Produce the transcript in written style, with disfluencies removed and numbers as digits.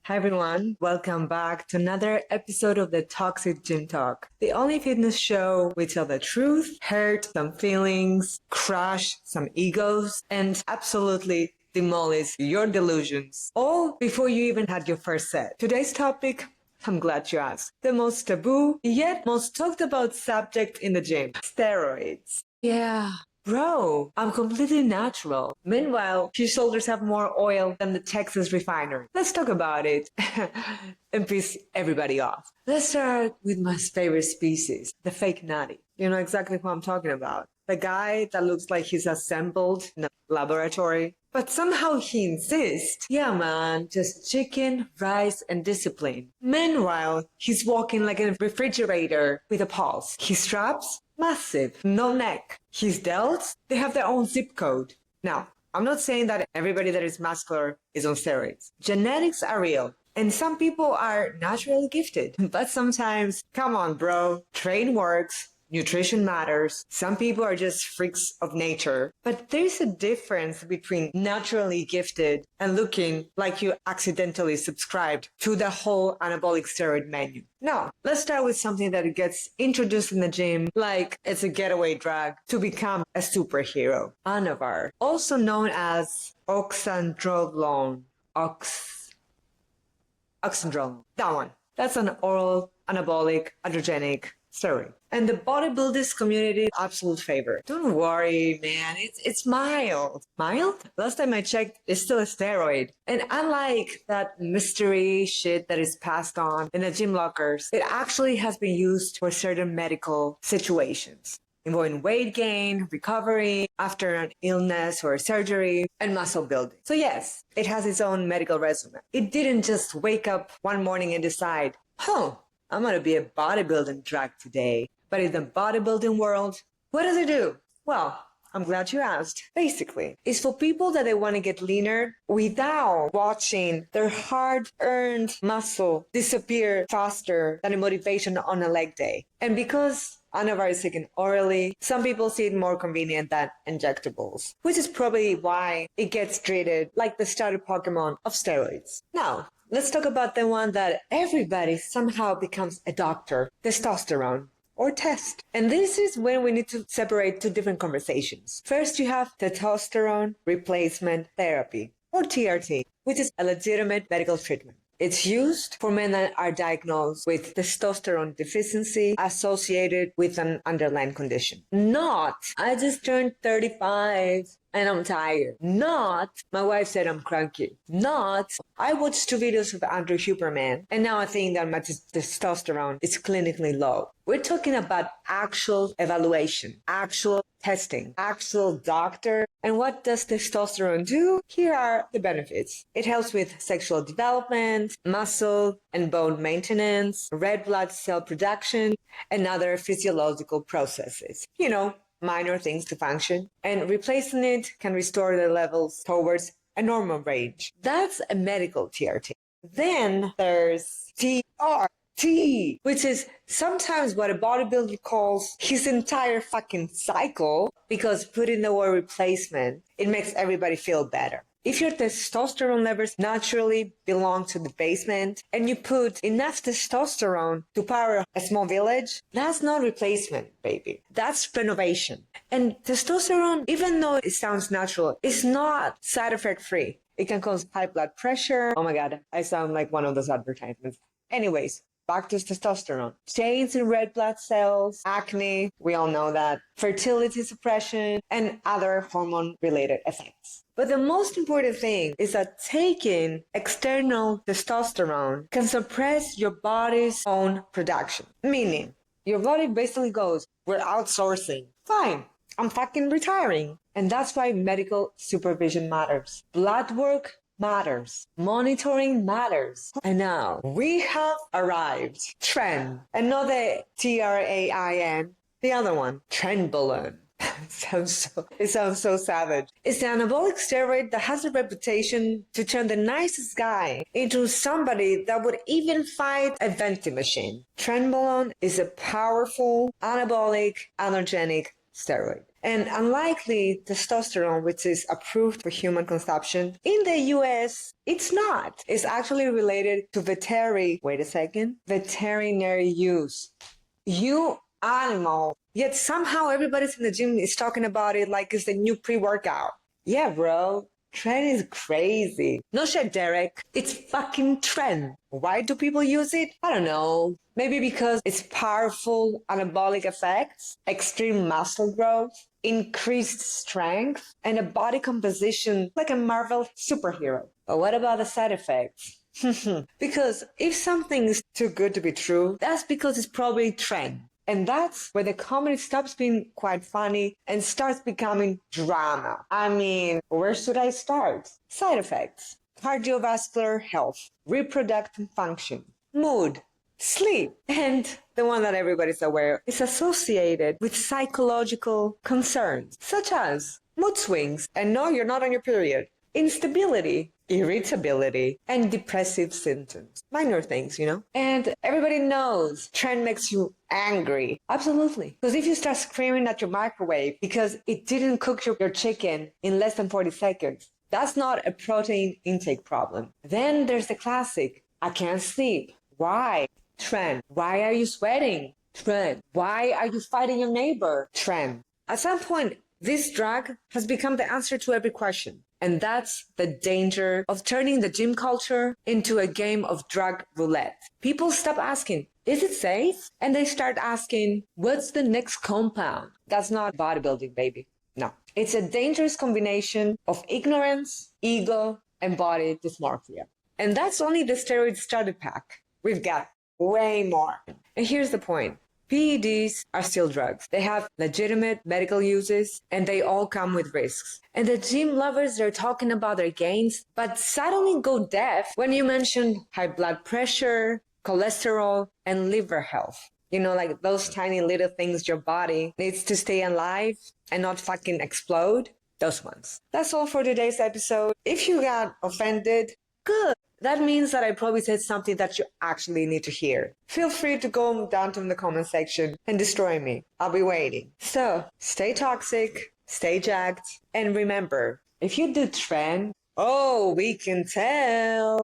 Hi everyone, welcome back to another episode of the Toxic Gym Talk, the only fitness show we tell the truth, hurt some feelings, crush some egos, and absolutely demolish your delusions, all before you even had your first set. Today's topic, I'm glad you asked, the most taboo yet most talked about subject in the gym, steroids. Yeah. Bro, I'm completely natural. Meanwhile, your shoulders have more oil than the Texas refinery. Let's talk about it and piss everybody off. Let's start with my favorite species, the fake nutty. You know exactly who I'm talking about. The guy that looks like he's assembled in a laboratory. But somehow he insists, yeah man, just chicken, rice, and discipline. Meanwhile, he's walking like a refrigerator with a pulse. His straps? Massive, no neck. His delts, they have their own zip code. Now, I'm not saying that everybody that is muscular is on steroids. Genetics are real. And some people are naturally gifted. But sometimes, come on bro, train works. Nutrition matters. Some people are just freaks of nature. But there's a difference between naturally gifted and looking like you accidentally subscribed to the whole anabolic steroid menu. Now, let's start with something that gets introduced in the gym like it's a getaway drug to become a superhero. Anavar, also known as oxandrolone. Oxandrolone. That one. That's an oral anabolic androgenic steroid. And the bodybuilders community, absolute favorite. Don't worry, man. It's mild. Mild? Last time I checked, it's still a steroid. And unlike that mystery shit that is passed on in the gym lockers, it actually has been used for certain medical situations involving weight gain, recovery after an illness or a surgery, and muscle building. So yes, it has its own medical resume. It didn't just wake up one morning and decide, I'm gonna be a bodybuilding drug today. But in the bodybuilding world, what does it do? Well, I'm glad you asked. Basically, it's for people that they want to get leaner without watching their hard-earned muscle disappear faster than a motivation on a leg day. And because Anavar is taken orally, some people see it more convenient than injectables, which is probably why it gets treated like the starter Pokemon of steroids. Now, let's talk about the one that everybody somehow becomes a doctor, testosterone. Or test. And this is when we need to separate two different conversations. First, you have testosterone replacement therapy, or TRT, which is a legitimate medical treatment. It's used for men that are diagnosed with testosterone deficiency associated with an underlying condition. Not, I just turned 35 and I'm tired. Not, my wife said I'm cranky. Not, I watched 2 videos of Andrew Huberman and now I think that my testosterone is clinically low. We're talking about actual evaluation, actual testing, actual doctor. And what does testosterone do? Here are the benefits. It helps with sexual development, muscle and bone maintenance, red blood cell production, and other physiological processes. You know, minor things to function. And replacing it can restore the levels towards a normal range. That's a medical TRT. Then there's TRT, which is sometimes what a bodybuilder calls his entire fucking cycle, because putting the word replacement, it makes everybody feel better. If your testosterone levels naturally belong to the basement and you put enough testosterone to power a small village, that's not replacement, baby. That's renovation. And testosterone, even though it sounds natural, is not side effect free. It can cause high blood pressure. Oh my God, I sound like one of those advertisements. Anyways, back to testosterone. Change in red blood cells, acne, we all know that, fertility suppression, and other hormone-related effects. But the most important thing is that taking external testosterone can suppress your body's own production. Meaning, your body basically goes, we're outsourcing. Fine, I'm fucking retiring. And that's why medical supervision matters. Blood work matters. Monitoring matters. And now, we have arrived. Tren. And not the TRAIN, the other one. Trenbolone. It sounds so savage. It's the anabolic steroid that has a reputation to turn the nicest guy into somebody that would even fight a vending machine. Trenbolone is a powerful anabolic androgenic steroid. And unlikely testosterone, which is approved for human consumption, in the US, it's not. It's actually related to veterinary use. You animal. Yet somehow everybody's in the gym is talking about it like it's the new pre-workout. Yeah, bro. Tren is crazy. No shit, Derek. It's fucking tren. Why do people use it? I don't know. Maybe because it's powerful anabolic effects, extreme muscle growth, increased strength, and a body composition like a Marvel superhero. But what about the side effects? Because if something is too good to be true, that's because it's probably tren. And that's where the comedy stops being quite funny and starts becoming drama. I mean, where should I start? Side effects: cardiovascular health, reproductive function, mood, sleep, and the one that everybody's aware of is associated with psychological concerns, such as mood swings, and no, you're not on your period, instability, irritability, and depressive symptoms. Minor things, you know? And everybody knows tren makes you angry. Absolutely. Because if you start screaming at your microwave because it didn't cook your chicken in less than 40 seconds, that's not a protein intake problem. Then there's the classic, I can't sleep. Why? Tren. Why are you sweating? Tren. Why are you fighting your neighbor? Tren. At some point, this drug has become the answer to every question. And that's the danger of turning the gym culture into a game of drug roulette. People stop asking, is it safe? And they start asking, what's the next compound? That's not bodybuilding, baby. No. It's a dangerous combination of ignorance, ego, and body dysmorphia. And that's only the steroid starter pack. We've got way more. And here's the point. PEDs are still drugs. They have legitimate medical uses, and they all come with risks. And the gym lovers, they're talking about their gains, but suddenly go deaf when you mention high blood pressure, cholesterol, and liver health. You know, like those tiny little things your body needs to stay alive and not fucking explode. Those ones. That's all for today's episode. If you got offended, good. That means that I probably said something that you actually need to hear. Feel free to go down to the comment section and destroy me. I'll be waiting. So, stay toxic, stay jacked, and remember, if you do tren, oh, we can tell.